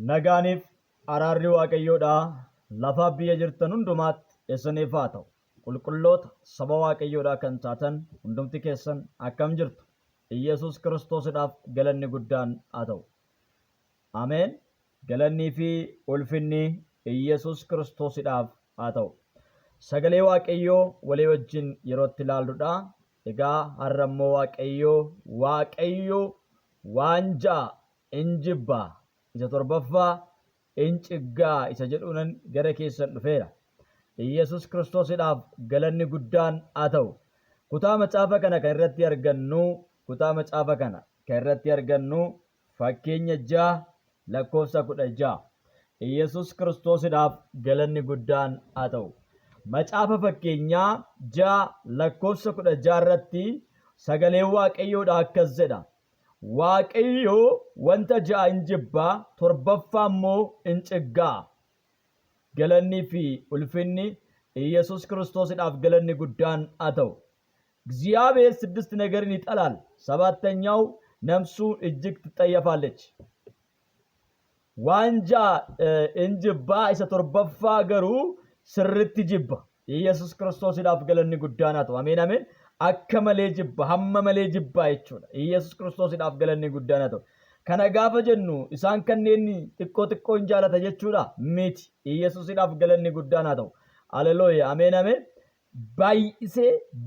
Nagaaniif araarri Waaqayyoodhaa lafa biyya jirtan hundumaatti isiniif haa ta'u. Qulqulloota saba Waaqayyoodhaa kan taatan hundumti keessan akkam jirtu? Iyesuus Kiristoosidhaaf galanni guddaan haa ta'u. Ameen. Galannii fi ulfinni Iyesuus Kiristoosidhaaf haa ta'u. Sagalee Waaqayyoo walii wajjin yerootti ilaalluudha. Egaa har'a immoo Waaqayyoo waan ja'a injibbaa isa torbaffaa inciggaa isa jedhuunan gara keessan dhufeera. Iyesuus Kiristoosidhaaf galanni guddaan haa ta'u. Kutaa macaafa kana kan irratti argannu fakkeenya 6:16. Iyesuus Kiristoosidhaaf galanni guddaan haa ta'u. Macaafa fakkeenyaa 6:16 irratti sagalee Waaqayyoodhaa akkas jedha. Waaqayyoo wanta ja'a injibbaa, torbaffaa immoo inciggaa. Galannii fi ulfinni Iyesuus Kiristoosidhaaf galanni guddaan haa ta'u. እግዚአብሔር 6 ነገርን ይጠላል፣ ሰባተኛው ነፍሱን እጅግ ትጠየፋለች። ዋንጃ እንጅባ isa torbaffaa garuu sirritti jibba. Iyesuus Kiristoosidhaaf galanni guddaan haa ta'u. Ameen ameen. Akka malee jibba, hamma malee jibba jechuudha. Iyesuus Kiristoosidhaaf galanni guddaan haa ta'u. Kana gaafa jennu isaan kanneen xiqqoo hin jaalata jechuudha miti. Iyesuusidhaaf galanni guddaan haa ta'u. Haleluuyaa. Ameen ameen.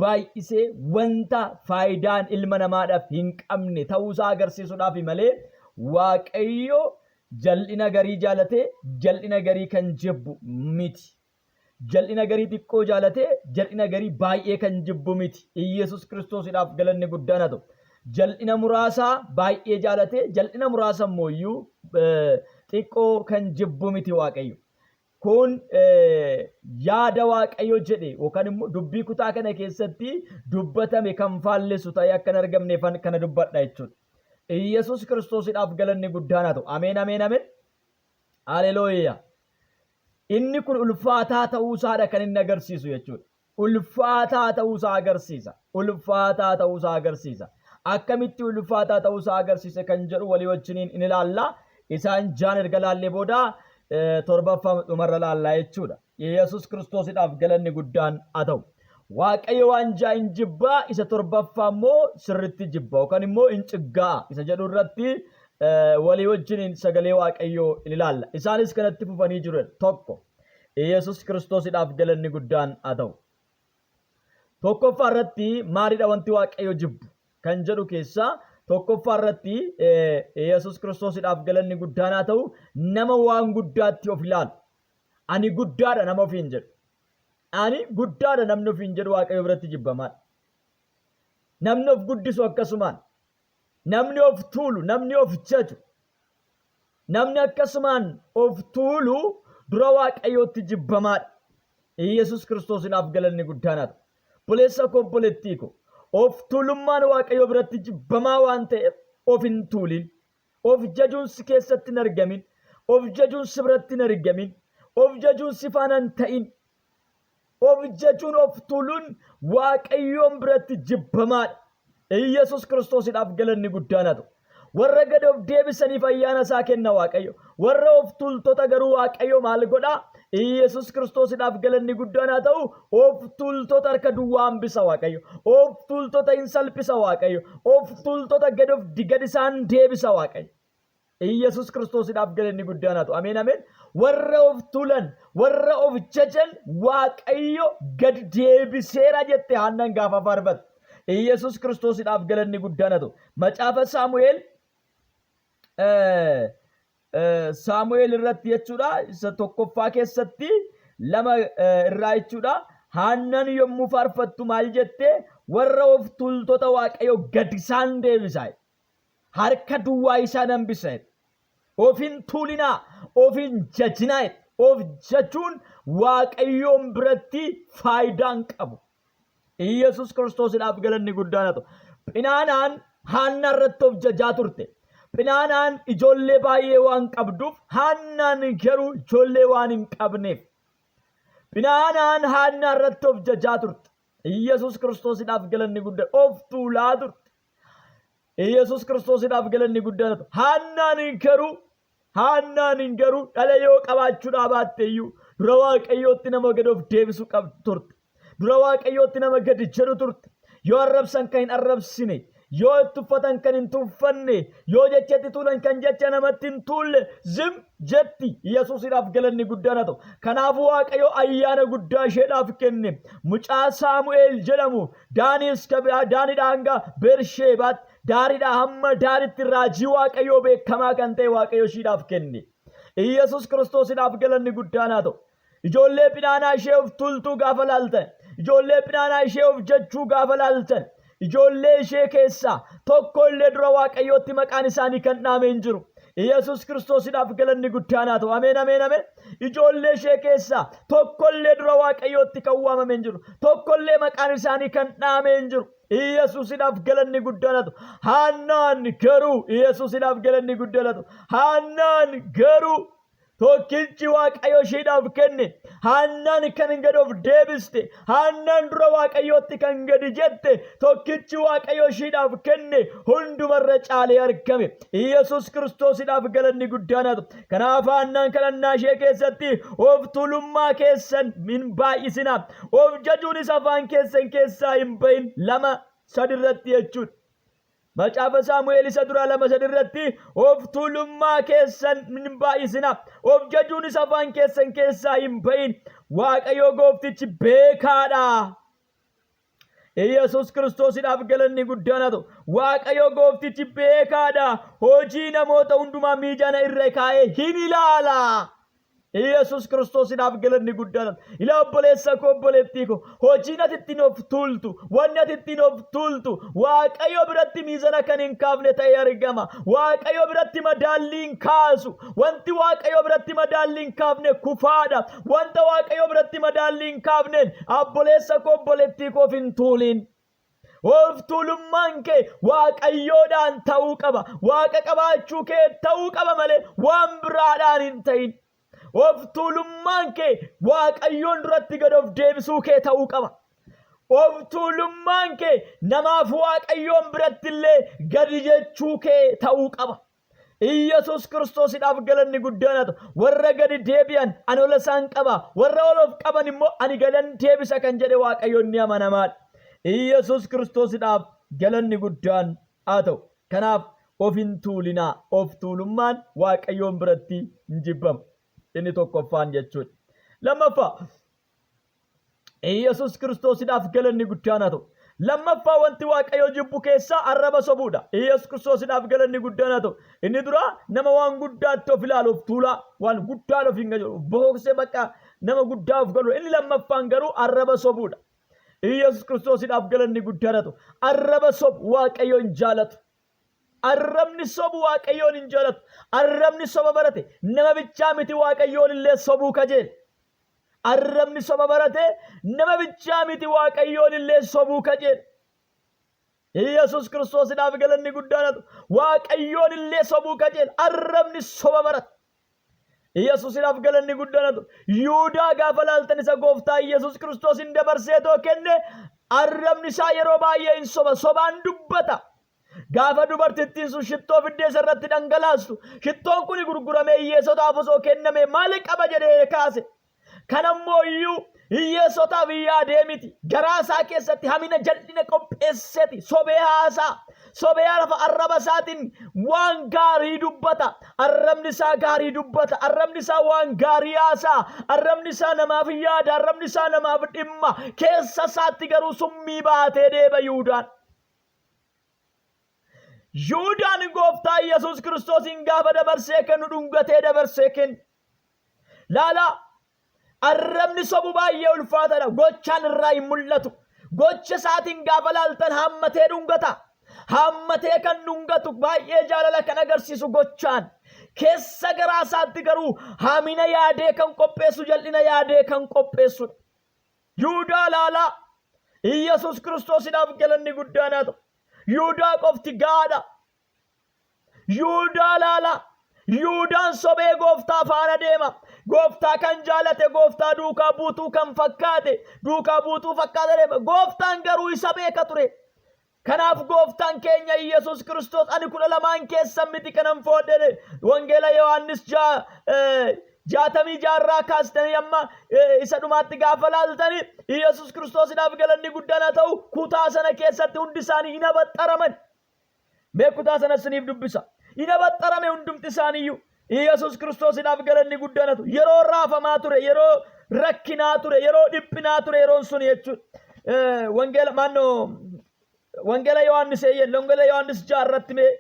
Baay'isee wanta faayidaan ilma namaadhaaf hin qabne ta'uusaa agarsiisuudhaaf malee Waaqayyo jal'ina garii jaalatee jal'ina garii kan jibbu miti. Jal'ina garii xiqqoo jaalatee jal'ina garii baay'ee kan jibbu miti. Iyesuus Kiristoosidhaaf galanni guddaan haa ta'u. Jal'ina muraasaa baay'ee jaalatee jal'ina muraasa immoo xiqqoo kan jibbu miti Waaqayyo. Kun yaada Waaqayyo jedhe yookaan immoo dubbii kutaa kana keessatti dubbatame kan faalleessu ta'ee akka hin argamneef kana dubbadha jechuudha. Iyesuus Kiristoosidhaaf galanni guddaan haa ta'u. Ameen ameen ameen. Haleluuyaa. Inni kun ulfaataa ta'uusaadha kan inni agarsiisu jechuudha. Ulfaataa ta'uusaa agarsiisa. Akkamitti ulfaataa ta'uusaa agarsiisa kan jedhu walii wajjiniin in ilaalla. Isaan jaan erga laallee booda torbaffaa dhumarra laallaa jechuudha. Iyesuus Kiristoosidhaaf galanni guddaan haa ta'u. Waaqayyo waan ja'a injibbaa isa torbaffaa immoo sirritti jibba yookaan immoo inciggaa isa jedhu irratti walii wajjiniin sagalee Waaqayyoo in ilaalla. Isaanis kanatti fufanii jiru. Tokko, Iyesuus Kiristoosidhaaf galanni guddaan haa ta'u. Tokkoffaa irratti maalidha wanti Waaqayyo jibbu kan jedhu keessaa tokkoffaa irratti Iyesuus Kiristoosidhaaf galanni guddaan haa ta'u. Nama waan guddaatti of ilaalu. Ani guddaadha nama ofiin jedhu. Ani guddaadha namni ofiin jedhu Waaqayyo biratti jibbamaadha. Namni of guddisu akkasumaan. Namni of tuulu, namni of jaju, namni akkasumaan of tuulu dura Waaqayyootti jibbamaadha. Iyesuus Kiristoosidhaaf galanni guddaan haa ta'u. Buleessa koo bulettii koo of tuulummaan Waaqayyo biratti jibbamaa waan ta'eef of hin tuulin. Of jajuun si keessatti hin argamin. Of jajuun si biratti hin argamin. Of jajuun si faana hin ta'in. Of jajuun of tuuluun Waaqayyoon biratti jibbamaadha. Iyesuus Kiristoosidhaaf galanni guddaan haa ta'u. Warra gad of deebisaniif ayyaana isaa kenna Waaqayyo. Warra of tuultota garuu Waaqayyo maal godhaa? Iyesuus Kiristoosidhaaf galanni guddaan haa ta'u. Of tuultota harka duwwaa hambisa Waaqayyo. Of tuultota hin salphisa Waaqayyo. Of tuultota gad isaan deebisa Waaqayyo. Iyesuus Kiristoosidhaaf galanni guddaan haa ta'u. Ameen ameen. Warra of tuulan, warra of jajan Waaqayyo gad deebiseera jette Haannaan gaafa faarfatte. Iyesuus Kiristoosidhaaf galanni guddaan haa ta'u. Macaafa Saamu'eel irratti jechuudha. Isa tokkoffaa keessatti 2 irraa jechuudha. Haannaan yommuu faarfattu maal jette? Warra of tuultota Waaqayyo gad isaan deebisa. Harka duwwaa isaan hambisa. Of hin tuulinaa, of hin jajinaa. Of jajuun Waaqayyoon biratti faayidaa hin qabu. Iyesuus Kiristoosidhaaf galanni guddaan haa ta'u. Phinaanaan Haannaa irratti of jajaa turte. Phinaanaan ijoollee baay'ee waan qabduuf Haannaan garuu ijoollee waan hin qabneef. Phinaanaan Haannaa irratti of jajaa turte. Iyesuus Kiristoosidhaaf galanni guddaan of tuulaa turte. Iyesuus Kiristoosidhaaf galanni guddaan haa ta'u. Haannaan garuu Haannaan hin garuu dhala yoo qabaachuudhaa baatteeyyuu dura Waaqayyootti nama gad of deebisu qabdu turte. Dura Waaqayyootti nama gadi jedhu turte. Yoo arrabsan kan hin arrabsine, yoo itti uffatan kan hin tuffanne, yoo jechatti tuulan kan jecha namatti hin tuulle zim jetti. Yesuusidhaaf galanni guddaan haa ta'u. Kanaafuu Waaqayyo ayyaana guddaa isheedhaaf kenne. Mucaa Saamu'eel jedhamu Daaniidhaa hanga Bersheebaatti, Daariidhaa hamma Daaritti raajii Waaqayyoo beekamaa kan ta'e Waaqayyo isheedhaaf kenne. Yesuus Kiristoosidhaaf galanni guddaan haa ta'u. Ijoollee pidhaanaa ishee of tultuu gaafa laaltan, ijoollee pidhaanaa ishee of jechuu gaafa laaltan, ijoollee ishee keessaa tokko illee dura Waaqayyootti maqaan isaanii kan dhaame hin jiru. Yesuus Kiristoosidhaaf galanni guddaan haa ta'u. Ameen, ameen, ameen. Ijoollee ishee keessaa tokko illee dura Waaqayyootti kan waamame hin jiru. Tokko illee maqaan isaanii kan dhaame hin jiru. Yesuusidhaaf galanni guddaan haa ta'u. Haannaan garuu Yesuusidhaaf galanni guddaan haa ta'u. Haannaan garuu tokkichi Waaqayyo isheedhaaf kenne. Haannaan kan gad of deebiste, haannaan dura Waaqayyootti kan gadi jette, tokkichi Waaqayyo isheedhaaf kenne hundumarra caalee argame. Yesuus Kiristoosidhaaf galanni guddaan haa ta'u. Kanaaf haannaan kadhannaa ishee keessatti of tuulummaa keessan hin baay'isinaa, of jajuunis afaan keessan keessaa hin bahin. 2-3 irratti jechuudha. Macaafa Saamu'eel isa duraa 2-3 irratti of tuulummaa keessan hin baay'isinaa, of jajuunis afaan keessan keessaa hin bahin. Waaqayyo gooftichi beekaadha. Yesuus Kiristoosidhaaf galanni guddaan haa ta'u. Waaqayyo gooftichi beekaadha. Hojii namoota hundumaa miijana irra kaa'ee hin ilaala. Yesuus Kiristoosidhaaf galanni guddaan haa ta'u. Ilaa obboleessa koo, obboleettii koo, hojiin ati ittiin of tuultu, wanni ati ittiin of tuultu Waaqayyo biratti miizana kan hin kaafne ta'ee argama. Waaqayyo biratti madaallii hin kaasu. Wanti Waaqayyo biratti madaallii hin kaafne kufaadha. Wanta Waaqayyo biratti madaallii hin kaafneen obboleessa koo, obboleettii koof hin tuulin. Of tuulummaan kee Waaqayyoodhaan ta'uu qaba. Waaqa qabaachuu kee ta'uu qaba malee waan biraadhaan hin ta'in. Of tuulummaan kee Waaqayyoon duratti gad of deebisuu kee ta'uu qaba. Of tuulummaan kee namaaf Waaqayyoon biratti illee gadi jechuu kee ta'uu qaba. Yesuus Kiristoosidhaaf galanni guddaan haa ta'u. Warra gadi deebi'an ani ol isaan qaba, warra ol of qaban immoo ani galan deebisa kan jedhe Waaqayyoon ni amanamaadha. Yesuus Kiristoosidhaaf galanni guddaan haa ta'u. Kanaaf of hin tuulinaa. Of tuulummaan Waaqayyoon biratti hin jibbamu. Inni tokkoffaan jechuudha. Lammaffaa Yesuus Kiristoosidhaaf galanni guddaan haa ta'u. Lammaffaa wanti Waaqayyo jibbu keessaa arraba sobuudha. Yesuus Kiristoosidhaaf galanni guddaan haa ta'u. Inni dura nama waan guddaatti of ilaalu, of tuulaa, waan guddaa of hin galu, bohoksee bakka nama guddaa of galu. Inni lammaffaan garuu arraba sobuudha. Yesuus Kiristoosidhaaf galanni guddaan haa ta'u. Arraba sobu Waaqayyo hin jaalatu. Arrabni sobu Waaqayyoon hin jaalatu. Arrabni soba barate nama bichaa miti Waaqayyoon illee sobuu kajeele. Arrabni soba barate nama bichaa miti Waaqayyoon illee sobuu kajeele. Yesuus Kiristoosidhaaf galanni guddaan haa ta'u. Waaqayyoon illee sobuu kajeele. Arrabni soba barate. Yesuusidhaaf galanni guddaan haa ta'u. Yihuudaa gaafa laaltan isa gooftaa Yesuus Kiristoos hin dabarsee too kenne arrabni isaa yeroo baay'ee hin soba, sobaan dubbata. Gaafa dubartittiin sun shittoo fiddee irratti dhangalaastu, shittoon kun gurguramee hiyyeessotaaf osoo kenname maal qaba jedhee kaase. Kanammoo iyyuu hiyyeessotaaf yaadee miti. Garaa isaa keessatti hamina jal'ina qopheesseeti. Sobee haasaa. Sobee lafa arraba isaatiin waan gaarii dubbata. Arrabni isaa gaarii dubbata. Arrabni isaa waan gaarii haasaa. Arrabni isaa namaaf yaada. Arrabni isaa namaaf dhimma. Keessa isaatti garuu summii baatee deeba Yihuudaan. Yihuudaan gooftaa Yesuus Kiristoosin gaafa dabarsee kennu dhungatee dabarsee kennu. Laala arrabni sobu baay'ee ulfaataadha. Gochaan irraa hin mul'atu. Gocha isaatiin gaafa laaltan hammatee dhungata. Hammatee kan dhungatu baay'ee jaalala kan agarsiisu gochaan. Keessa garaa isaatti garuu hamina yaadee kan qopheessu, jal'ina yaadee kan qopheessudha. Yihuudaa laala Yesuus Kiristoosidhaaf galanni guddaan haa ta'u. Yihuudaa qofti gaadha. Yihuudaa laala. Yihuudaan sobee gooftaa faana deema. Gooftaa kan jaalate, gooftaa duukaa buutuu kan fakkaate, duukaa buutuu fakkaate deema. Gooftaan garuu isa beeka ture. Kanaaf gooftaan keenya Yesuus Kiristoos ani 12 keessan miti kanan foodhe wangeela Yohaannis 66 kaastanii amma isa dhumaatti gaafa laaltanii Yesuus Kiristoosiidhaaf galanni guddaan haa ta'u kutaa sana keessatti hundi isaanii hin abaxxaraman. Mee kutaa sana isiniif dubbisa. Hin abaxxarame hundumti isaaniiyyuu Yesuus Kiristoosiidhaaf galanni guddaan haa ta'u yeroo raafamaa ture yeroo rakkinaa ture yeroo dhiphinaa ture yeroon sun jechuudha. Wangeela Yohaannis wangeela Yohaannis 6 irratti mee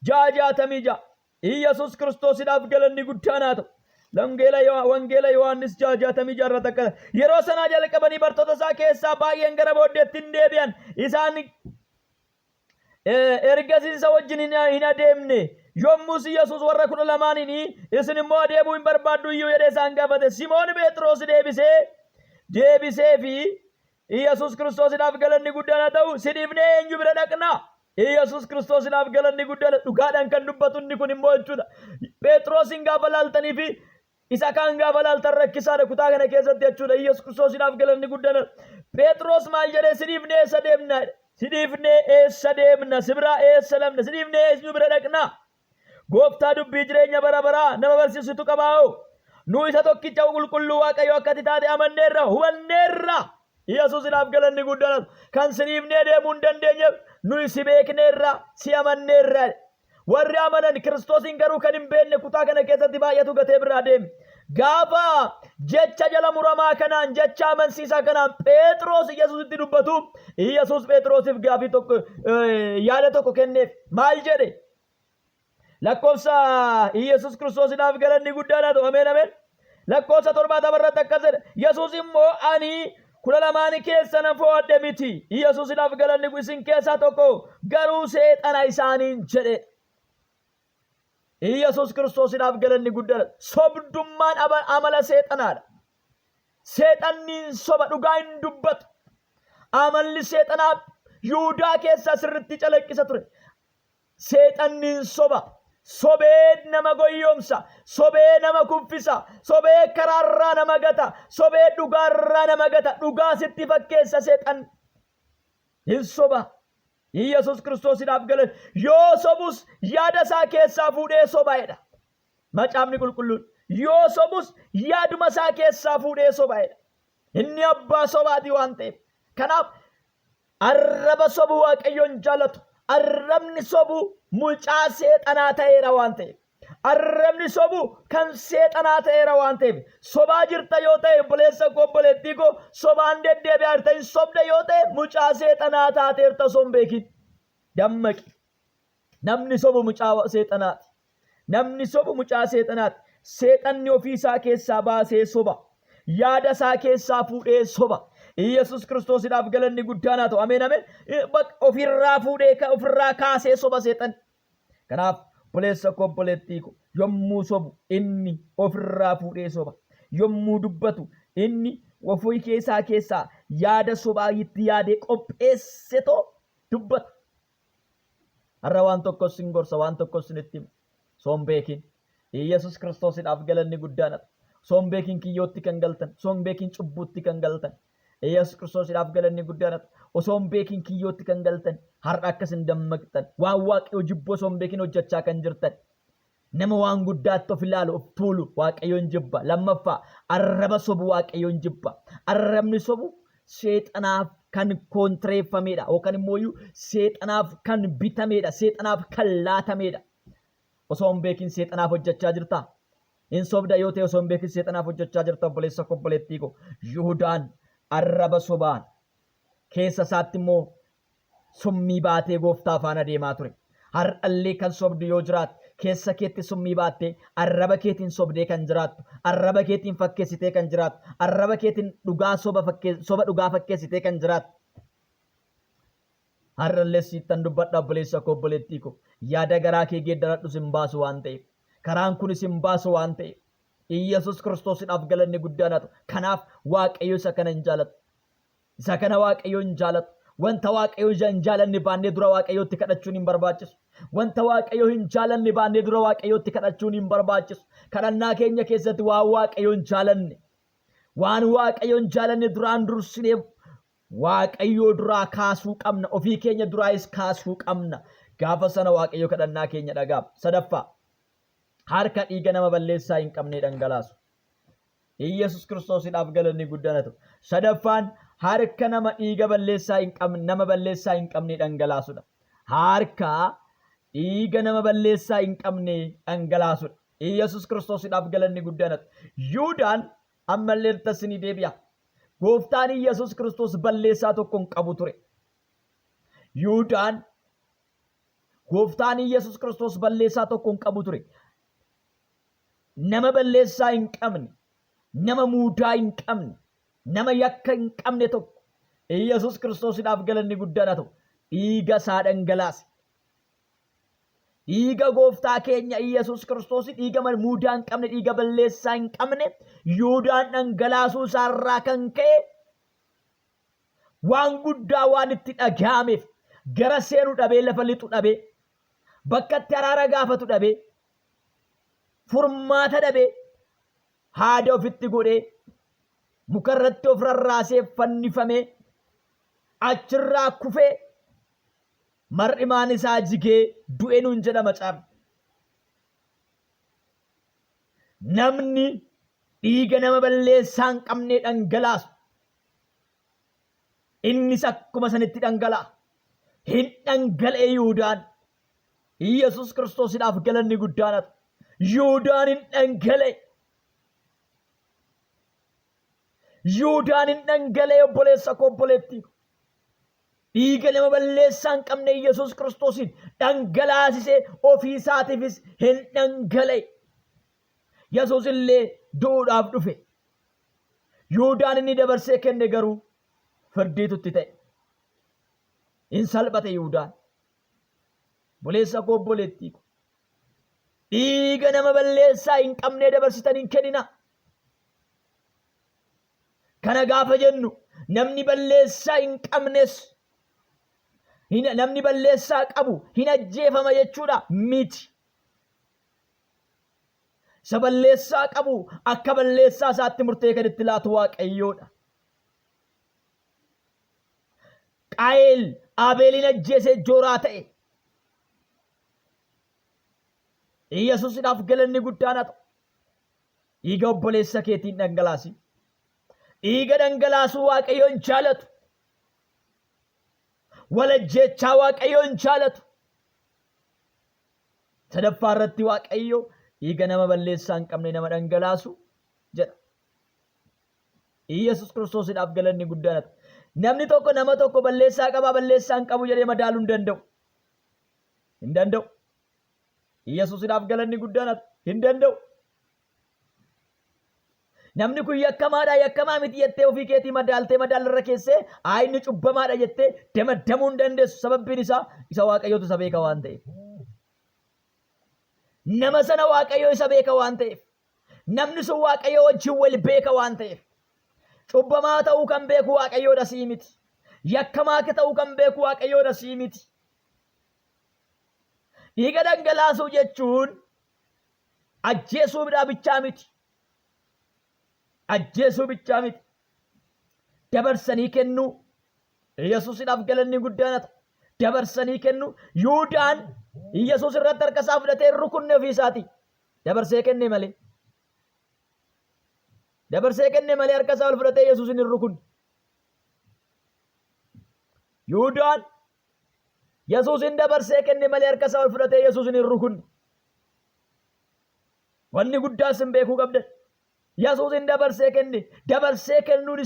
66 Yesuus Kiristoosiidhaaf galanni guddaan haa ta'u. Wangeela Yohaannis 6:66 irratti akkana yeroo sanaa jalqabanii bartoota isaa keessaa baay'een gara booddeetti hin deebi'an isaan ergasii isa wajjin hin adeemne yommus Yesuus warra 12 isin immoo adeemuu hin barbaaddu iyyuu jedhee isaan gaafate. Simoon Phexros deebisee fi Yesuus Kiristoosiidhaaf galanni guddaan haa ta'u si dhiifnee eenyu bira dhaqnaa? Yesuus Kiristoosiidhaaf galanni guddaan dhugaadhaan kan dubbatu inni kun immoo jechuudha. Phexrosin gaafa laaltanii fi isa kaan gaafa laaltan rakkisaadha kutaa kana keessatti jechuudha. Yesuus Kiristoosiidhaaf galanni guddaan. Phexros maal jedhee si dhiifnee eessa deemna? Si dhiifnee eessa deemna? Si biraa eessa lamna? Si dhiifnee eenyu bira dhaqnaa? Gooftaa dubbii jireenya bara baraa nama barsiisutu qabaa'oo. Nu isa tokkicha qulqulluu Waaqayyo akka ati taate amanneerra hubanneerra. Yesuusiidhaaf galanni guddaan kan si dhiifnee deemuu hin dandeenyeef nuyi si beekneerra si amanneerra. Warri amanan Kiristoosiin garuu kan hin beekne kutaa kana keessatti baay'atu gatee biraa deeme. Gaafa jecha jala muramaa kanaan jecha amansiisaa kanaan Phexros Yesuusitti dubbatu Yesuus Phexrosiif gaafii tokko yaada tokko kenneef maal jedhe? Lakkoofsa Yesuus Kiristoosiidhaaf galanni guddaan haa ta'u. Ameen. Lakkoofsa 70 irratti akkas jedhe. Yesuus immoo ani 12 keessan foodhe miti. Yesuusiidhaaf galanni isin keessaa tokko garuu seexana isaaniin jedhe. Yesuus Kiristoosiidhaaf galanni guddaan sobdummaan amala seexanaadha. Seexanni soba dhugaa hin dubbatu. Amalli seexanaa Yihuudaa keessaa sirriitti calaqqisa ture. Seexanni soba. Sobee nama goyyoomsa, sobee nama kuffisa, sobee karaarraa nama gata, sobee dhugaarraa nama gata, dhugaa sitti fakkeessa seexan hin soba. Yesuus Kiristoosiidhaaf galanni yoo sobus yaada isaa keessaa fuudhee sobaa'edha. Macaafni qulqulluun yoo sobus yaaduma isaa keessaa fuudhee sobaa'edha. Inni abbaa sobaati waan ta'eef. Kanaaf arraba sobu Waaqayyoon jaallatu. Arrabni sobu mucaa seexanaa ta'eera waan ta'eef. Arrabni sobu kan seexanaa ta'eera waan ta'eef. Sobaa jirta yoo ta'e obboleessa koo obboleettii koo sobaan deddeebi'aa jirta hin sobda yoo ta'e mucaa seexanaa taateerta osoo hin beekin. Dammaqi. Namni sobu mucaa seexanaati. Namni sobu mucaa seexanaati. Seexanni ofii isaa keessaa baasee soba. Yaada isaa keessaa fuudhee soba. Yesuus Kiristoosiidhaaf galanni guddaan haa ta'u. Ameen. Ofirraa fuudhee ofirraa kaasee soba seexan. Kanaaf obboleessa koo obboleettii koo yommuu sobu inni ofirraa fuudhee soba. Yommuu dubbatu inni ofii keessaa yaada sobaa itti yaadee qopheessetoo dubbata. Har'a waan tokko sin gorsa waan tokko sinitti hima. Soon beekin. Yesuus Kiristoosiidhaaf galanni guddaan haa ta'u. Soon beekin kiyyootti kan galtan. Soon beekin cubbuutti kan galtan. Yesuus Kiristoosiidhaaf galanni guddaan haa ta'u. Osoo hin beekin kiyyootti kan galtan har'a akkas hin dammaqxan waan Waaqayyo jibbu osoo hin beekin hojjechaa kan jirtan nama waan guddaatti of ilaalu of tuulu Waaqayyoon jibba. Lammaffaa arraba sobu Waaqayyoon jibba. Arrabni sobu seexanaaf kan koontireeffamedha yookaan immoo seexanaaf kan bitamedha seexanaaf kan laatamedha. Osoo hin beekin seexanaaf hojjechaa jirta. Hin sobda yoo ta'e osoo hin beekin seexanaaf hojjechaa jirta obboleessa koo obboleettii koo. Yihuudaan arraba sobaan keessa isaatti immoo summii baatee gooftaa faana deemaa ture. Har'allee kan sobdu yoo jiraatu keessa keetti summii baattee arraba keetiin sobdee kan jiraattu, arraba keetiin fakkeessitee kan jiraattu, arraba keetiin soba dhugaa fakkeessitee kan jiraattu. Har'allee siittan dubbadha obboleessa koo obboleettii koo. Yaada garaa kee geeddaradhu sin baasu waan ta'eef. Karaan kunis hin baasu waan ta'eef. Yesuus Kiristoosiidhaaf galanni guddaan haa ta'u. Kanaaf Waaqayyo isa kana hin jaalatu. Isa kana Waaqayyo hin jaalatu. Wanta Waaqayyo hin jaalanne baannee dura Waaqayyootti kadhachuun hin barbaachisu. Wanta Waaqayyo hin jaalanne baannee dura Waaqayyootti kadhachuun hin barbaachisu. Kadhannaa keenya keessatti waan Waaqayyo hin jaalanne duraan dursinee waaqayyoo duraa kaasuu qabna, ofii keenya duraayis kaasuu qabna. Gaafa sana waaqayyo kadhannaa keenya dhaga'a. Sadaffaa, harka dhiiga nama balleessaa hin qabne dhangalaasu. Yesus Kiristoosidhaaf galanni guddaan haa ta'u. Sadaffaan, harka nama dhiiga balleessaa hin qabne, nama balleessaa hin qabne dhangalaasudha. Harka dhiiga nama balleessaa hin qabne dhangalaasudha. Yesus Kiristoosidhaaf galanni guddaan haa ta'u. Yuudaan ammallee tasni deebi'a. Gooftaan Yesus Kiristoos balleessaa tokko hin qabu ture. Yuudaan gooftaan Yesus Kiristoos balleessaa tokko hin qabu ture. Nama balleessaa hin qabne, nama muudaa hin qabne, nama yakka hin qabne tokko Yesus Kiristoosidhaaf galanni guddaan haa ta'u. Dhiiga isaa dhangalaase. Dhiiga gooftaa keenya Yesus Kiristoos dhiiga muudaa hin qabne, dhiiga balleessaa hin qabne Yuudaan dhangalaasuu isaarraa kan ka'e waan guddaa waan itti dhaga'ameef gara seenuu dhabee, lafa lixu dhabee, bakka itti araara gaafatu dhabee, furmaata dhabee, haada ofitti godhee, mukarratti of rarraasee fannifamee, achirraa kufee, mar'imaan isaa jigee du'e nuun jedha macaafni. Namni dhiiga nama balleessaa hin qabne dhangalaasu, innis akkuma sanitti dhangala'a. Hin dhangala'e Yuudaan. Yesus Kiristoosidhaaf galanni guddaan haa ta'u. Yuudaan hin dhangala'e. Yuudaan hin dhangala'e obboleessa koo obboleettii. Dhiiga nama balleessaa hin qabne Yesus Kiristoosin dhangalaasisee ofii isaatiifis hin dhangala'e. Yesus illee du'uudhaaf dhufe. Yuudaan inni dabarsee kenne garuu firdiitutti ta'e. Hin salphate Yuudaan. Obboleessa koo obboleettii ko. Dhiiga nama balleessaa hin qabne dabarsitan hin kennina. Kana gaafa jennu namni balleessaa hin qabnes, namni balleessaa qabu hin ajjeefama jechuudha miti. Isa balleessaa qabu akka balleessaa isaatti murtee kan itti laatu Waaqayyoodha. Qaayeel Abeelin ajjeesee jooraa ta'e. Yesuusidhaaf galanni guddaan haa ta'u. Dhiiga obboleessa keetiin dhangalaasi. Dhiiga dhangalaasuu Waaqayyoon jaalatu. Walajjechaa Waaqayyoon jaalatu. Sadaffaa irratti Waaqayyo dhiiga nama balleessaa hin qabne nama dhangalaasu jedha. Yesus Kiristoosidhaaf galanni guddaan haa ta'u. Namni tokko nama tokko balleessaa qabaa balleessaa hin qabu jedhee madaaluu hin danda'u. Hin danda'u. Yesuusidhaaf galanni guddaan haa ta'u. Hin danda'u. Namni kun yakkamaadha yakkamaa miti jettee ofii keetii madaaltee madaalarra keessee inni cubbamaadha jettee damaddamuu hin dandeessu. Sababbiin isaa isa Waaqayyootu isa beeka waan ta'eef. Nama sana Waaqayyoo isa beeka waan ta'eef. Namni sun Waaqayyoo wajjin wal beeka waan ta'eef. Cubbamaa ta'uu kan beeku Waaqayyoodha sii miti. Yakkamaa ta'uu kan beeku Waaqayyoodha sii miti. Dhiiga dhangalaasuu jechuun ajjeesuu bichaa miti. Ajjeesuu bichaa miti. Dabarsanii kennuu. Yesuusidhaaf galanni guddaan haa ta'u. Dabarsanii kennuu. Yuudaan Yesuus irratti harka isaa fudhatee rukunne ofii isaati. Dabarsee kenne malee. Dabarsee kenne malee harka isaa ol fudhatee Yesuusin hin rukunne. Yuudaan Yesuusin dabarsee kenne malee harka isaa ol fudhatee Yesuusin hin rukunne. Wanni guddaa sin beekuu qabdan. Yesuusin dabarsee kenne. Dabarsee kennuun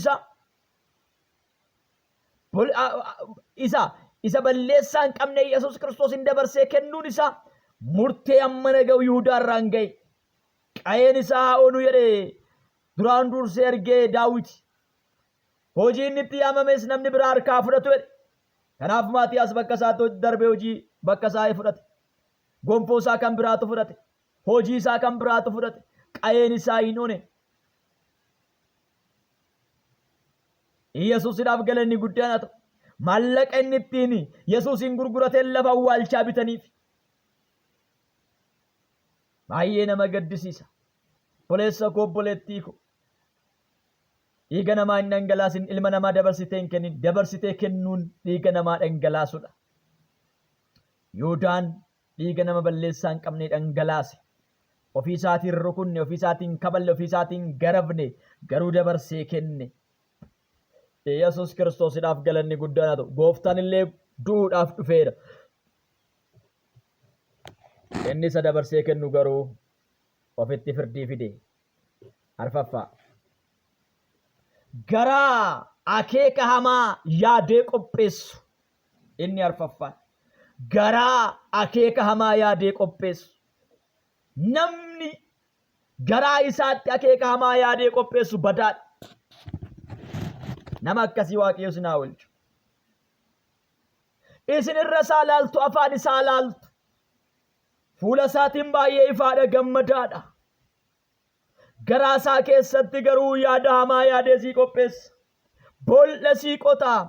isa balleessaa hin qabne Yesuus Kiristoosin dabarsee kennuun isaa murtee amma naga'u Yihudaarraan ga'e. Qa'een isaa onu jedhee duraan dursee ergee Daawit. Hojii inni itti yaamames namni biraa harkaa fudhatu jedhe. Kanaaf Maatiyaas bakka isaatti darbee hojii bakka isaa fudhate. Gonfoo isaa kan biraatu fudhate. Hojii isaa kan biraatu fudhate. Qa'een isaa hin one. Yesuusidhaaf galanni guddaan haa ta'u. Maallaqa inni ittiin Yesuusin gurguratee lafa awwaalchaa bitaniif. Baay'ee nama gaddisiisa. Obboleessa koo obboleettii koo. dhiiga namaa hin dhangalaasin, ilma namaa dabarsitee hin kennin. Dabarsitee kennuun dhiiga namaa dhangalaasudha. Yihuudaan dhiiga nama balleessaa hin qabne dhangalaase. Ofii isaatiin rukunne, ofii isaatiin kaballe, ofii isaatiin garafne, garuu dabarsee kenne. Yesus Kiristoosidhaaf galanni guddaan haa ta'u. Gooftaan illee du'uudhaaf dhufeera. Inni isa dabarsee kennu garuu ofitti firdii fide. Arfaffaa. Garaa akeeka hamaa yaadee qopheessu. Inni arfaffaan. Garaa akeeka hamaa yaadee qopheessu. Namni garaa isaatti akeeka hamaa yaadee qopheessu badaadha. Nama akkasii Waaqayyo isin haa oolchu. Isin irra isaa laaltu, afaan isaa laaltu. Fuula isaatiin baay'ee ifaadha, gammadaadha. Garaa isaa keessatti garuu yaada hamaa yaadee sii qopheessa. Boolla sii qotaa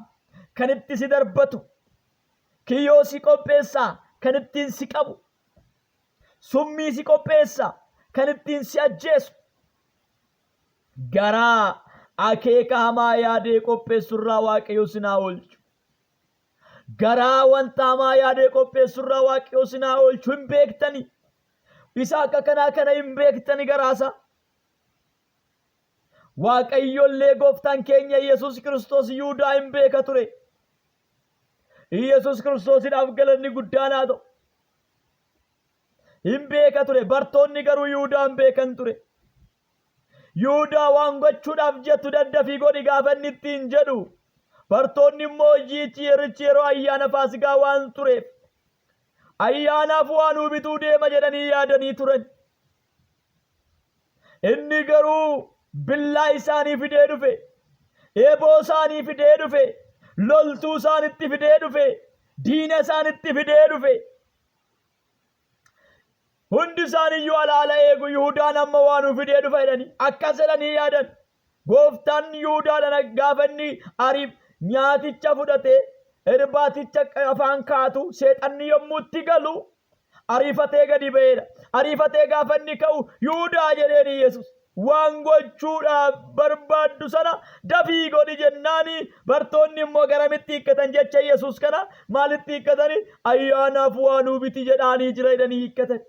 kan itti si darbatu. Kiyyoo si qopheessa kan ittiin si qabu. Summii si qopheessa kan ittiin si ajjeesu. Garaa akeeka hamaa yaadee qopheessurraa Waaqayyo isin haa oolchu. Garaa wanta hamaa yaadee qopheessurraa Waaqayyo isin haa oolchu. Hin beektani. Isa akka kanaa kana hin beektani garaasa. Waaqayyollee gooftaan keenya Yesus Kiristoos Yihuudaa hin beeka ture. Yesus Kiristoosidhaaf galanni guddaan haa ta'u. Hin beeka ture. Bartoonni garuu Yihuudaa hin beekan ture. Yihuudaa waan gochuudhaaf jettu daddafii godhi gaafa inni ittiin jedhu. Bartoonni immoo hojiichi yeroo ayyaana Faasikaa waan tureef ayyaanaaf waan bituu deema jedhanii yaadanii turan. Inni garuu billaa isaanii fidee dhufe. Eeboo isaanii fidee dhufe. Loltuu isaanitti fidee dhufe. Diina isaanitti fidee dhufe. Hundi isaaniyyuu alaala eegu Yihuudaan amma waan fidee dhufa jedhanii akkas jedhanii yaadan. Gooftaan Yihuudaadhaan gaafa inni ariif nyaaticha fudhatee irbaaticha afaan kaatu seexanni yommuu itti galu ariifatee gadi ba'eedha. Ariifatee gaafa inni ka'u Yihuudaa jedheen Yesus waan gochuudhaaf barbaaddu sana dafii godhi jennaani. Bartoonni immoo garamitti hiikkatan jecha Yesus kana maalitti hiikkatani? Ayyaanaaf waan biti jedhaanii jira jedhanii hiikkatan.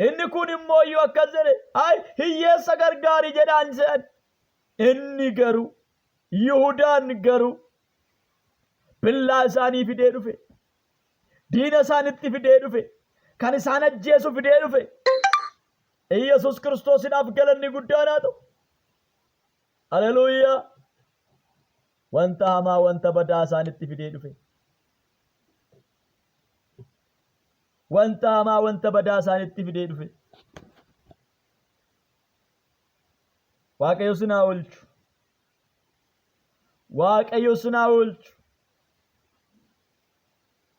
Inni kun immoo iyyuu akkas jedhe, hiyyeessa gargaari jedhaan se'an. Inni garuu Yihuudaan garuu billaa isaanii fidee dhufe. Diina isaanitti fidee dhufe. Kan isaan ajjeesu fidee dhufe. Yesus Kiristoosidhaaf galanni guddaan haa ta'u. Haleluuyaa. Wanta hamaa wanta badaa isaanitti fidee dhufe. Wanta hamaa wanta badaa isaanitti fidee dhufe. Waaqayyo isin haa oolchu. Waaqayyo isin haa oolchu.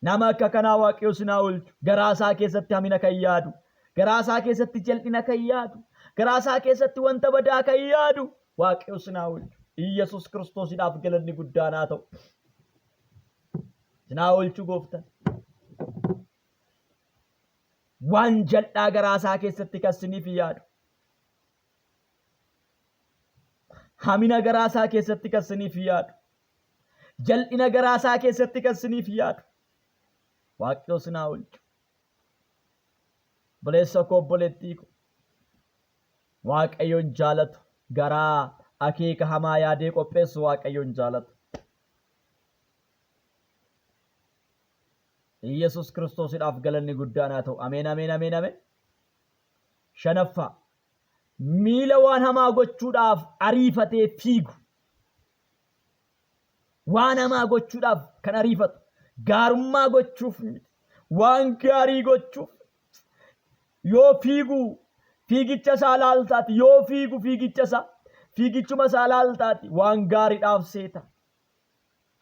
Nama akka kanaa Waaqayyo isin haa oolchu. Garaa isaa keessatti hamina kan yaadu. Garaa isaa keessatti jal'ina kan yaadu. Garaa isaa keessatti wanta badaa kan yaadu. Waaqayyo isin haa oolchu. Yesus Kiristoosidhaaf galanni guddaan haa ta'u. Isin haa oolchu gooftaan. Waan jal'aa garaa isaa keessatti kan isiniif yaadu. Hamina garaa isaa keessatti kan isiniif yaadu. Jal'ina garaa isaa keessatti kan isiniif yaadu. Waaqayyo isin haa oolchu. Obboleessa koo obboleettii ko. Waaqayyoon jaalatu garaa akeeka hamaa yaadee qopheessu Waaqayyoon jaalatu. Yesus Kiristoosidhaaf galanni guddaan haa ta'u. Ameen, ameen, ameen, ameen. Shanaffaa. Miila waan hamaa gochuudhaaf ariifatee fiigu. Waan hamaa gochuudhaaf kan ariifatu. Gaarummaa gochuuf miti. Waan gaarii gochuuf. Yoo fiigu fiigicha isaa laaltaati. Yoo fiigu fiigicha isaa fiigichuma isaa laaltaati. Waan gaariidhaaf seeta.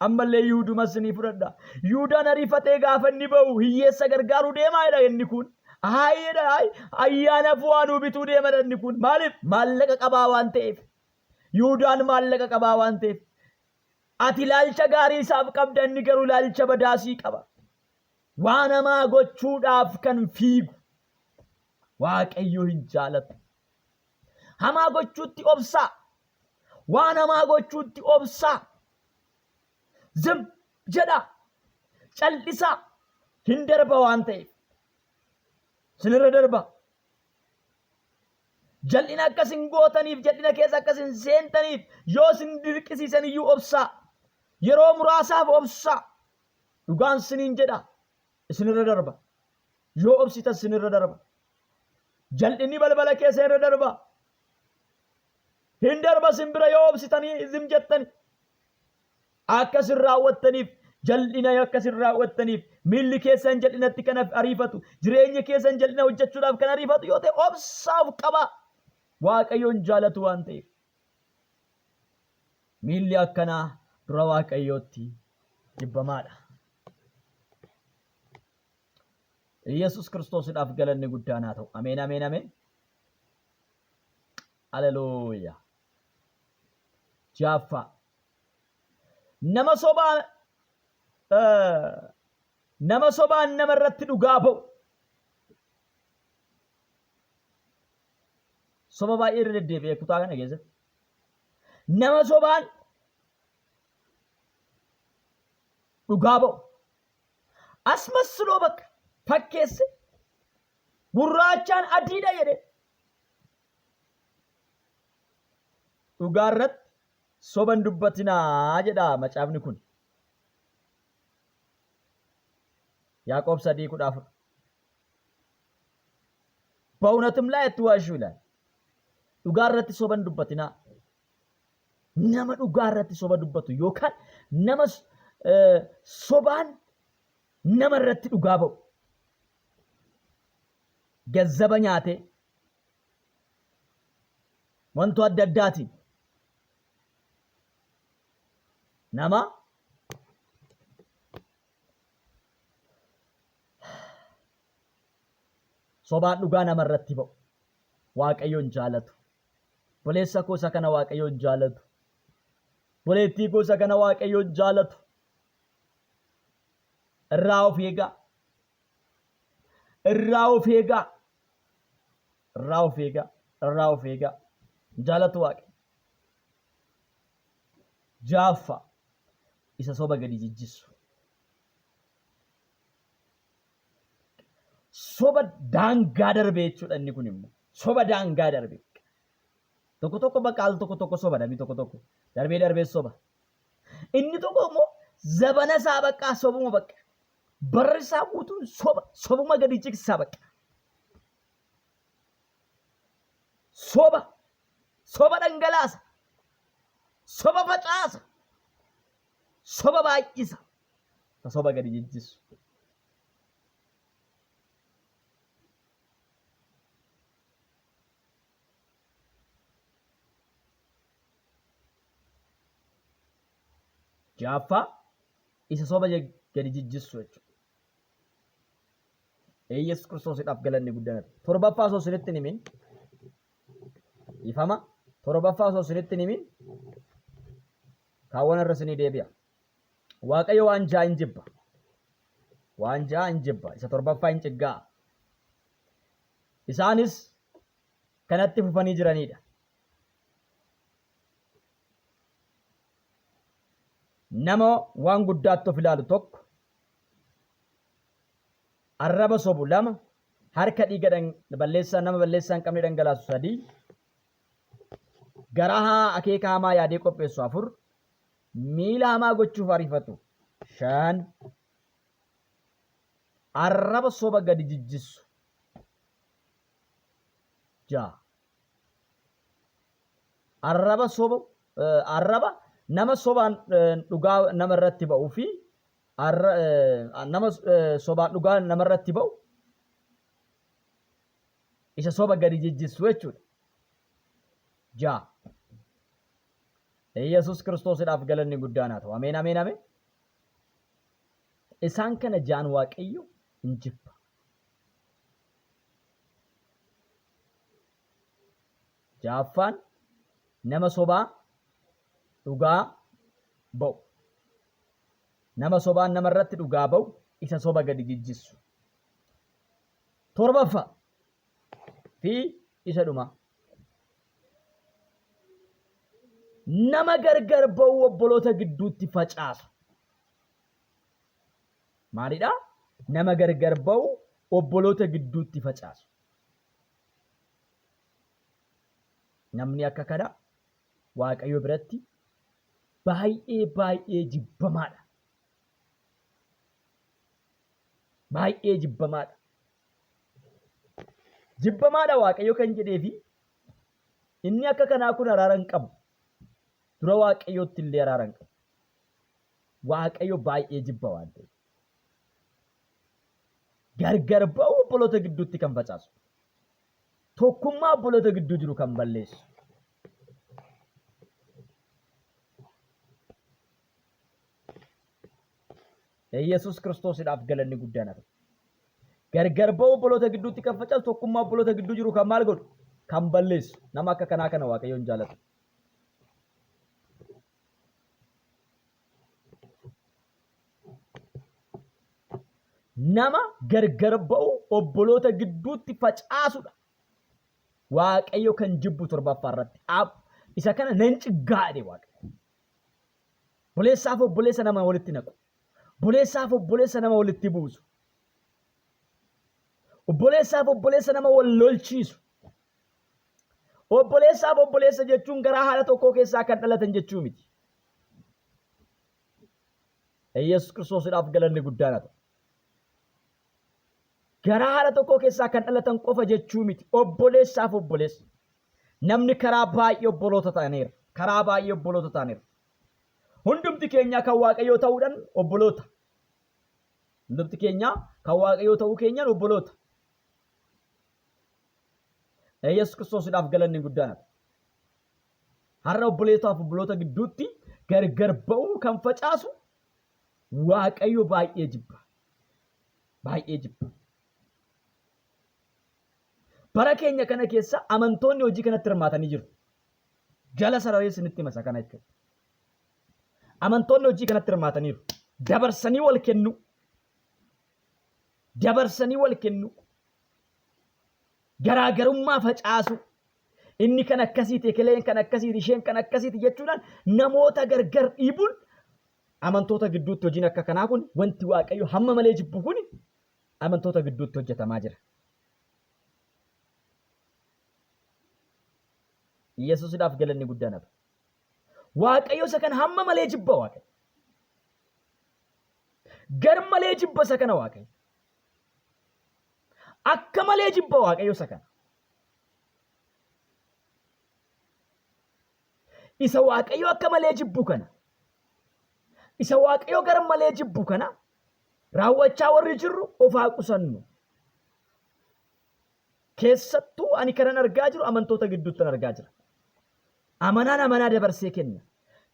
Ammallee Yihuuduma isinii fudhadha. Yihuudaan ariifatee gaafa inni ba'u hiyyeessa gargaaruu deemaa jedha inni kun. Ayyaanaaf waan bituu deema inni kun. Maaliif? Maallaqa qabaa waan ta'eef. Yihuudaan maallaqa qabaa waan ta'eef. Ati ilaalcha gaarii isaaf qabda, inni garuu ilaalcha badaasii qaba. Waan hamaa gochuudhaaf kan fiigu. Waaqayyo hin jaalatu. Hamaa gochuutti obsaa. waan hamaa gochuutti obsaa. Zim jedhaa. Cal'isaa. Hin darba waan ta'eef. Sinirra darba. Jal'ina akkas hin gootaniif, jal'ina keessa akkas hin seentaniif yoo sin dirqisiisan iyyuu obsaa. Yeroo muraasaaf obsaa. Dhugaan siniin jedhaa. Isinirra darba. Yoo obsitan sinirra darba. Jal'inni balbala keessa irra darba. Hin darba simbira yoo obsitanii izim jettani. Akkas hin raawwattaniif, jal'ina akkas hin raawwattaniif, miilli keessan jal'inatti kan ariifatu, jireenya keessan jal'ina hojjechuudhaaf kan ariifatu yoo ta'e obsaaf qaba. Waaqayyoon jaalatu waan ta'eef. Miilli akkanaa dura Waaqayyootti jibbamaadha. Yesus Kiristoosidhaaf galanni guddaan haa ta'u. Ameen, ameen, ameen. Haleluuyaa. Jaaffaa. Nama sobaan nama irratti dhugaa ba'u. Soba baay'ee irra deddeebi'ee kutaa kana keessatti. Nama sobaan dhugaa ba'u. Asmasiloo bakka fakkeesse gurraachaan adiidha jedhe. Dhugaa irratti soban dubbatinaa jedha macaafni kun. Yaaqoob 3:14 በእውነትም ላይ አትዋሹ ይላል። dhugaa irratti soban dubbatinaa. Nama dhugaa irratti soba dubbatu yookaan nama sobaan nama irratti dhugaa ba'u. Gazzaba nyaatee wantoota adda addaatiin nama sobaan dhugaa nama irratti ba'u. Waaqayyoon jaalatu. Boleessa koo isa kana Waaqayyoon jaalatu. Boleettii koo isa kana Waaqayyoon jaalatu. Irraa of eegaa. Irraa of eegaa. Irraa of eegaa. Irraa of eegaa. Jaalatu Waaqayyo. Jaaffaa. Isa soba gadi jijjisu. Soba daangaa darbe jechuudha inni kun immoo. Soba daangaa darbe. Tokko tokko bakka al tokko soba dhabii tokko darbee soba. Inni tokko immoo zabana isaa bakka sobuma bakka. Barri isaa guutuun sobuma gadi jigsaa bakka. Soba dhangalaasa. Soba facaasa. Soba baay'isa. Soba gadi jijjisu. Jaaffaa isa soba gadi jijjisu jechuudha. Yesus Kiristoosidhaaf galanni guddaan. Torbaffaa osoo isinitti himin ifama. Torbaffaa osoo isinitti himin kaawwan irra isinii deebi'a. Waaqayyo waan ja'a hin jibba. Waan ja'a hin jibba. Isa torbaffaa hin ciggaa. Isaanis kanatti fufanii jiranidha. Nama waan guddaatti of ilaalu tokko, arraba sobu 2, harka dhiiga balleessaa nama balleessaa hin qabne dhangalaasu 3, garaa akeeka hamaa yaadee qopheessu 4, miila hamaa gochuuf ariifatu 5, arraba soba gadi jijjisu 6. Arraba nama sobaan dhugaa nama irratti ba'uu fi nama sobaan dhugaa nama irratti ba'u isa soba gadi jijjisu jechuudha. 6. Yesus Kiristoosidhaaf galanni guddaan haa ta'u. Ameen, ameen, ameen. Isaan kana jaan Waaqayyo hin jibba. Jaaffaan nama sobaa dhugaa ba'u. Nama sobaan nama irratti dhugaa ba'u isa soba gadi jijjisu. 7 fi isa dhuma. nama gargar ba'u obboloota gidduutti facaasu. Maalidha? Nama gargar ba'u obboloota gidduutti facaasu. Namni akka kana Waaqayyo biratti baay'ee jibbamaadha. Baay'ee jibbamaadha. Jibbamaadha Waaqayyo kan jedheefi inni akka kanaa kun araara hin qabu. Dura Waaqayyootti illee araara hin qabu. Waaqayyo baay'ee jibba waan ta'eef. Gargar ba'u obboloota gidduutti kan facaasu. Tokkummaa obboloota gidduu jiru kan balleessu. Yesus Kiristoosidhaaf galanni guddaan haa ta'u. Gargar ba'u obboloota gidduutti kan facaasu, tokkummaa obboloota gidduu jiru kan maal godhu? Kan balleessu. Nama akka kanaa kana Waaqayyoon jaalatu. Nama gargar ba'u obboloota gidduutti facaasudha. Waaqayyo kan jibbu torbaffaa irratti. Isa kana nan ciggaadhe Waaqayyo. Obboleessaaf obboleessa nama walitti naqu. Obboleessaaf obboleessa nama walitti buusu. Obboleessaaf obboleessa nama wal lolchiisu. Obboleessaaf obboleessa jechuun garaa haala tokkoo keessaa kan dhalatan jechuu miti. Yesus Kiristoosidhaaf galanni guddaan haa ta'u. Garaa haala tokkoo keessaa kan dhalatan qofa jechuu miti. Obboleessaaf obboleessa. Namni karaa baay'ee obboloota ta'aniira. Karaa baay'ee obboloota ta'aniira. Hundumti keenya kan Waaqayyoo ta'uudhaan obboloota. Hundumti keenya kan Waaqayyoo ta'uu keenyaan obboloota. Yesus Kiristoosidhaaf galanni guddaan haa ta'u. Har'a obboleessaaf obboloota gidduutti gargar ba'uu kan facaasu Waaqayyo baay'ee jibba. Baay'ee jibba. Bara keenya kana keessa amantoonni hojii kanatti hirmaatanii jiru. Jala sararee isinitti hima kana jechuudha. Amantoonni hojii kanatti hirmaataniiru. Dabarsanii wal kennu. Dabarsanii wal kennu. Garaagarummaa facaasu. Inni kan akkasiiti, ekeleen kan akkasiiti, isheen kan akkasiiti jechuudhaan namoota gargar dhiibuun amantoota gidduutti hojiin akka kanaa kun wanti Waaqayyo hamma malee jibbu kun amantoota gidduutti hojjetamaa jira. Yesuusidhaaf galanni guddaan haa ta'u. Waaqayyo isa kana hamma malee jibba Waaqayyo. Gar malee jibba isa kana Waaqayyo. Akka malee jibba Waaqayyo isa kana. Isa Waaqayyo akka malee jibbu kana. Isa Waaqayyo gar malee jibbu kana raawwachaa warri jirru of haa qusannu. Keessattuu ani kanan argaa jiru amantoota gidduutti argaa jira. Amanaan amanaa dabarsee kenna.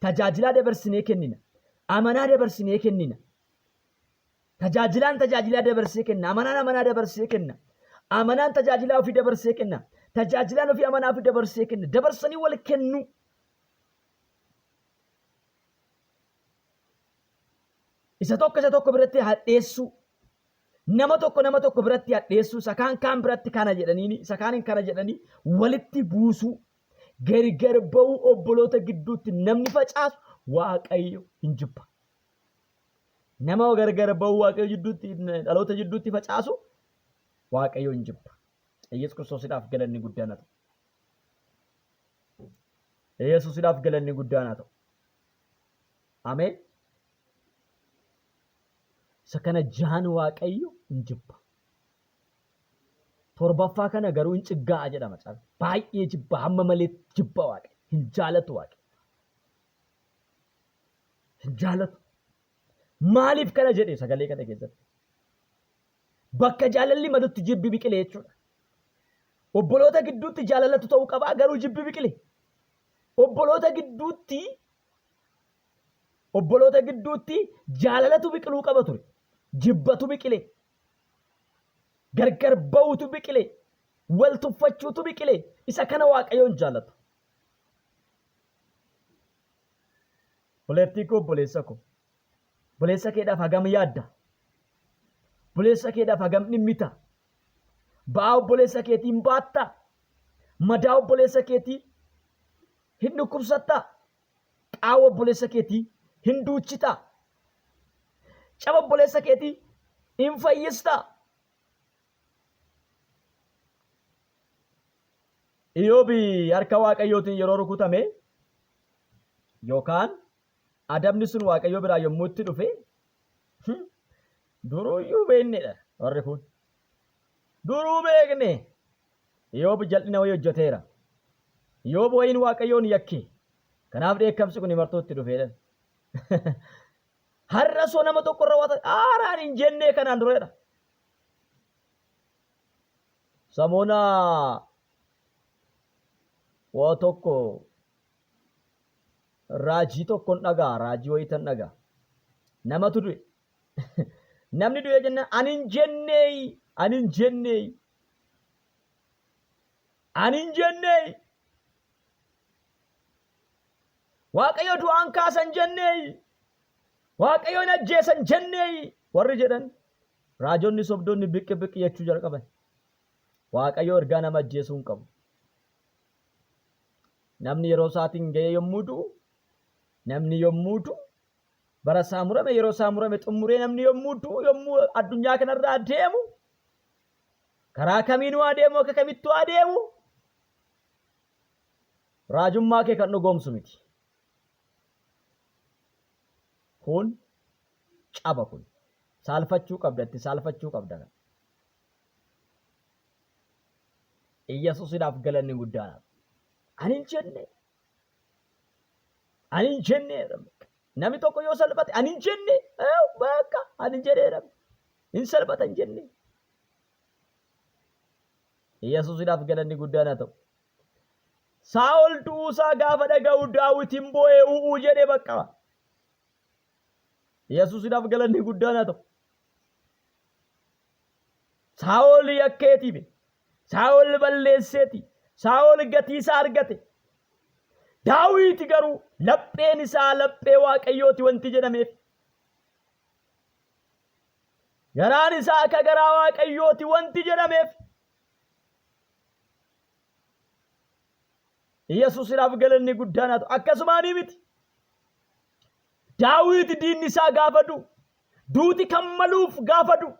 Tajaajilaa dabarsinee kennina. Amanaa dabarsinee kennina. Tajaajilaan tajaajilaa dabarsee kenna. Amanaan amanaa dabarsee kenna. Amanaan tajaajilaa ofii dabarsee kenna. Tajaajilaan ofii amanaa ofii dabarsee kenna. Dabarsanii wal kennu. Isa tokko biratti hadheessu. Nama tokko biratti hadheessu. Isa kaan biratti kana jedhanii, isa kaaniin kana jedhanii walitti buusu. Gargar ba'uu obboloota gidduutti namni facaasu Waaqayyo hin jibba. Nama gargar ba'uu Waaqayyo gidduutti dhaloota gidduutti facaasu Waaqayyo hin jibba. Yesus Kiristoosidhaaf galanni guddaan haa ta'u. Yesuusidhaaf galanni guddaan haa ta'u. Ameen. Isa kana jaan Waaqayyo hin jibba. Torbaffaa kana garuu hin ciggaa'a jedhama. Baay'ee jibba, hamma malee jibba Waaqayyo. Hin jaalatu Waaqayyo. Hin jaalatu. Maaliif kana jedhe sagalee kana keessatti? Bakka jaalalli madutti jibbi biqile jechuudha. Obboloota gidduutti jaalalatu ta'uu qabaa garuu jibbi biqile. Obboloota gidduutti jaalalatu biqiluu qaba ture. Jibbatu biqile. Gargar ba'uutu biqile. Wal tuffachuutu biqile. Isa kana Waaqayyoon jaalatu. Obboleettii koo obboleessa koo. Obboleessa keedhaaf hagam yaadda? Obboleessa keedhaaf hagam dhimmita? Ba'aa obboleessa keetii hin baattaa? Madaa obboleessa keetii hin dhukkubsattaa? qaawwa obboleessa keetii hin duuchitaa. Caba obboleessa keetii hin fayyistaa. Iyyoobi harka Waaqayyootiin yeroo rukutame yookaan adabni sun Waaqayyoo biraa yommuu itti dhufe duruyyuu beeknedha warri kun. Duruu beekne Iyyoobi jal'ina wayii hojjeteera. Iyyoobi wayiin Waaqayyoon yakke. Kanaaf dheekkamsi kun martootti dhufeedha. Har'a soo nama tokko irra wata aaraan hin jennee kanaan dureedha. Samoona waa tokko raajii tokkon dhagaa, raajii wayitan dhagaa. Namatu du'e. Namni du'e jennaan ani hin jennee. Waaqayyo du'aan kaasan jennee. Waaqayyoon ajjeesan jennee. Warri jedhan raajonni sobdoonni biqqi jechuu jalqaban. Waaqayyo ergaa nama ajjeesuu hin qabu. Namni yeroo isaatiin ga'ee yommuu du'u bara isaa murame yeroo isaa murame xumuree namni yommuu du'u yommuu addunyaa kanarraa adeemu karaa kamiinuu adeemu akka kamittuu adeemu raajummaa kee kan dhugoomsu miti. Kun caba kun saalfachuu qabda. Iyyesuusiidhaaf galanni guddaadha. Ani hin jenne namni tokko yoo salphate ani hin jenne bakka ani jedheera hin salphatan jenne. Iyyesuusiidhaaf galanni guddaan haa ta'u. Saa'ol du'uusaa gaafa dhaga'u Daawitiin boo'ee u'uu jedhee bakka. Iyyesuusiidhaaf galanni guddaan haa ta'u. Saa'ol yakkeetiif Saa'ol balleesseeti. Saa'ol gatii isaa argate. Daawit garuu lapheen isaa laphee Waaqayyooti wanti jedhameef. Garaan isaa akka garaa Waaqayyooti wanti jedhameef. Iyyesuusiidhaaf galanni guddaan haa ta'u. Akkasumaan miti. Daawit diinni isaa gaafa du'u, duuti kan maluuf gaafa du'u,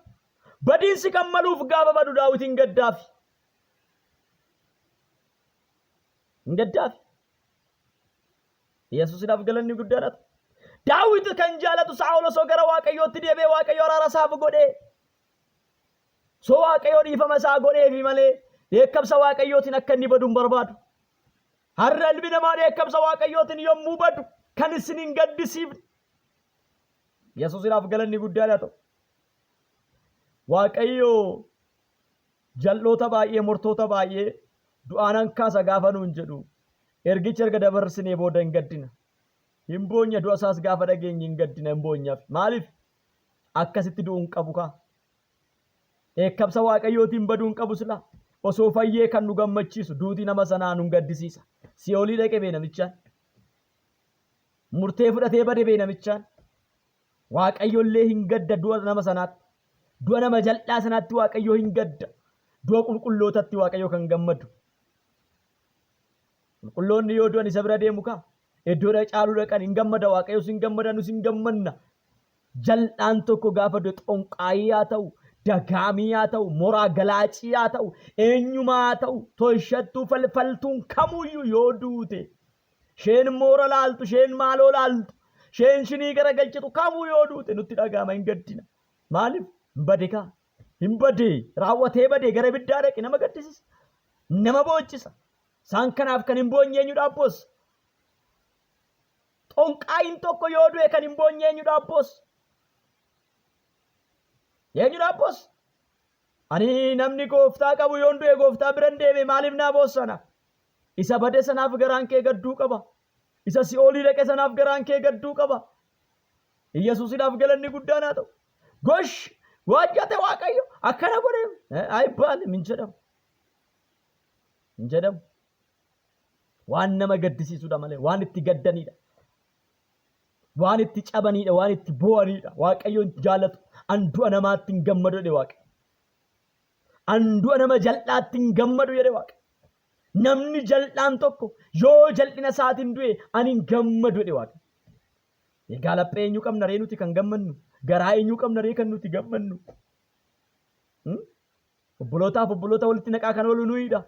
badiinsi kan maluuf gaafa badu Daawit hin gaddaafi. Iyyesuusiidhaaf galanni guddaan haa ta'u. Daawit kan jaalatu Saa'ol osoo gara Waaqayyootti deebi'ee Waaqayyo araara isaaf godhee soo Waaqayyo dhiifama isaa godheefi malee dheekkamsa Waaqayyootiin akka inni badu hin barbaadu. Har'a ilmi namaa dheekkamsa Waaqayyootiin yommuu badu kan isin hin gaddisiifne. Iyyesuusiidhaaf galanni guddaan haa ta'u. Waaqayyo jal'oota baay'ee mortoota baay'ee du'aan hankaasa gaafa nuun jedhu ergicha erga dabarsinee booda hin gaddina. Hin boonya du'a isaas gaafa dhageenye hin gaddina hin boonyaaf. Maaliif akkasitti du'uu hin qabu kaa? Dheekkamsa Waaqayyootiin baduu hin qabu silaa. Osoo fayyee kan nu gammachiisu duuti nama sanaa nu gaddisiisa. Si'oolii dhaqe bee namichaan. Murtee fudhatee bade bee namichaan. Waaqayyollee hin gadda du'a nama sanaatti. Du'a nama jal'aa sanaatti Waaqayyo hin gadda. Du'a qulqullootatti Waaqayyo kan gammadu. Qulqulloonni yoo du'an isa bira deemu kaa? Iddoo caaluu dhaqan hin gammada Waaqayyo sin gammada nus hin gammanna. Jal'aan tokko gaafa du'e xonqaayii haa ta'u, dagaamii haa ta'u, moraa galaacii haa ta'u, eenyumaa haa ta'u, toshattuu falfaltuun kamuyyuu yoo duute, sheen moora laaltu, sheen maaloo laaltu, sheen shinii garagalchitu kamuu yoo duute nutti dhagaama hin gaddina. Maaliif? Bade kaa? Hin badee raawwatee badee gara ibiddaa dhaqe nama gaddisiisa. Nama boochisa. Isaan kanaaf kan hin boonye eenyudha abboos? Xonqaayiin tokko yoo du'e kan hin boonye eenyudha abboos? Eenyudha abboos? Ani namni gooftaa qabu yoon du'e gooftaa biran deeme maaliif naa boossana? Isa bade sanaaf garaan kee gadduu qaba. Isa si'oolii dhaqe sanaaf garaan kee gadduu qaba. Iyyesuusiidhaaf galanni guddaan haa ta'u. Gosh! Waajjate Waaqayyo akkana godhe ayibbaan hin jedhamu. Hin jedhamu. Waan nama gaddisiisudha malee waan itti gaddanidha. Waan itti cabanidha, waan itti boo'anidha. Waaqayyoon jaalatu an du'a namaatti hin gammadu jedhe Waaqayyo. An du'a nama jal'aatti hin gammadu jedhe Waaqayyo. namni jal'aan tokko yoo jal'ina isaatiin du'e ani hin gammadu jedhe Waaqayyo. Egaa laphee eenyu qabna ree nuti kan gammannu? Garaa eenyu qabna ree kan nuti gammannu? Obbolootaaf obboloota walitti naqaa kan oolu nuyidha.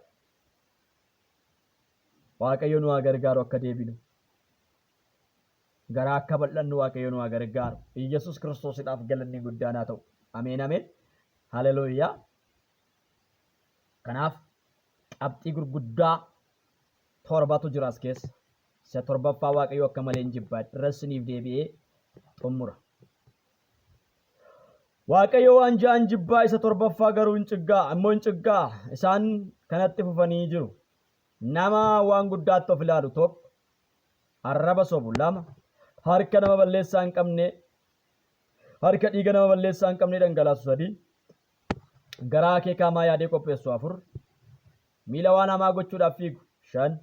Waaqayyo nu haa gargaaru akka deebinu. Garaa akka bal'annu Waaqayyo nu haa gargaaru. Yesuus Kiristoosidhaaf galanni guddaan haa ta'u. Ameen ameen. Haleluuyaa. Kanaaf qabxii gurguddaa torbatu jira as keessa. Isa torbaffaa Waaqayyo akka malee hin jibbaadhu. Irraasiniif deebi'ee xumura. Waaqayyo waan ja'an jibbaa isa torbaffaa garuu hin ciggaa. Ammoo hin ciggaa. Isaan kanatti fufanii jiru. Nama waan guddaatti of ilaalu tokko, arraba sobu lama, harka nama balleessaa hin qabne, harka dhiiga nama balleessaa hin qabne dhangalaasu sadii, garaa akeekaa maa yaadee qopheessu afur, miila waan hamaa gochuudhaaf fiigu shan,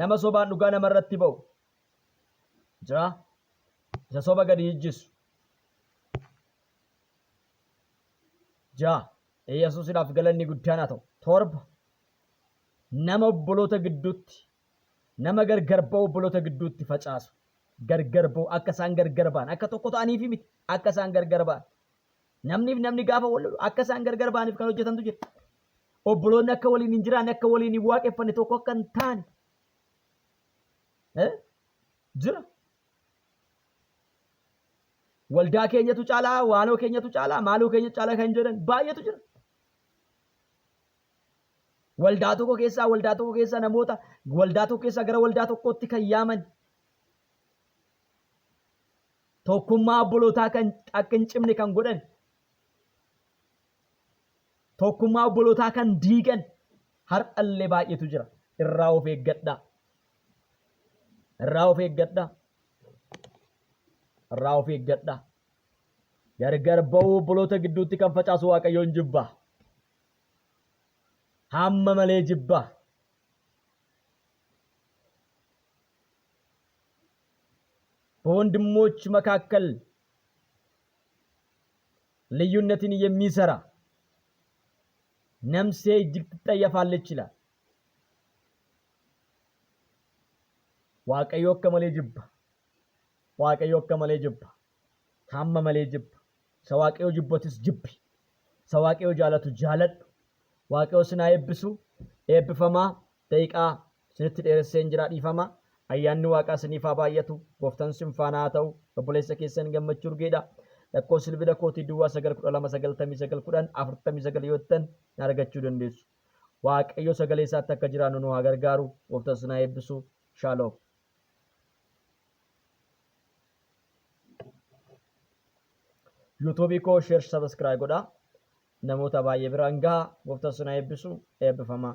nama sobaan dhugaa namarratti ba'u ja'a, isa soba gadi ijjisu ja'a. Yesuusiidhaaf galanni guddaan haa ta'u. Torba, nama obboloota gidduutti, nama gargar ba'u obboloota gidduutti facaasu, gargar ba'u akka isaan gargar ba'an, akka tokko ta'aniif miti, akka isaan gargar ba'an. Namni gaafa wal lolu akka isaan gargar ba'aniif kan hojjetantu jira. Obboloonni akka waliin hin jiraanne, akka waliin hin waaqeffanne, tokko akka hin taane jira. Waldaa keenyatu caalaa, waanoo keenyatu caalaa, maaloo keenyatu caalaa kan jedhan baay'eetu jira. Waldaa tokko keessaa namoota waldaa tokko keessaa gara waldaa tokkootti kan yaaman, tokkummaa obbolootaa kan akka hin cimne kan godhan, tokkummaa obbolootaa kan diigan har'allee baay'eetu jira. Irraa of eeggadhaa. Irraa of eeggadhaa. Irraa of eeggadhaa. Gargar ba'uu obboloota gidduutti kan facaasu Waaqayyoon jibbaa. Hamma malee jibbaa. በወንድሞች መካከል ልዩነትን የሚሰራ ነፍሴ እጅግ ትጠየፋለች ይላል። waaqayyo akka malee jibba. Waaqayyo akka malee jibba. Hamma malee jibba. Isa waaqayyo jibbatus jibbi. Isa waaqayyo jaalatu jaaladhu. Waaqayyo sinaa eebbisu eebbifamaa daqiiqaa sinitti dheeresseen jira dhiifamaa. Ayyaanni waaqaa siniif haa baay'atu. Gooftaan sin faana haa ta'u. Obboleessa keessan gammachuu urgeedha. Lakkoofsa bilbila kootii duwwaa 912 yoo ta'an argachuu dandeessu. Waaqayyo sagalee isaatti akka jiraannu nu haa gargaaru. Gooftaan sinaa eebbisu. Shalom. YouTube ko share subscribe godhaa. Namoota baay'ee biraan gahaa. Gooftaan sinaa eebbisu. Eebbifamaa.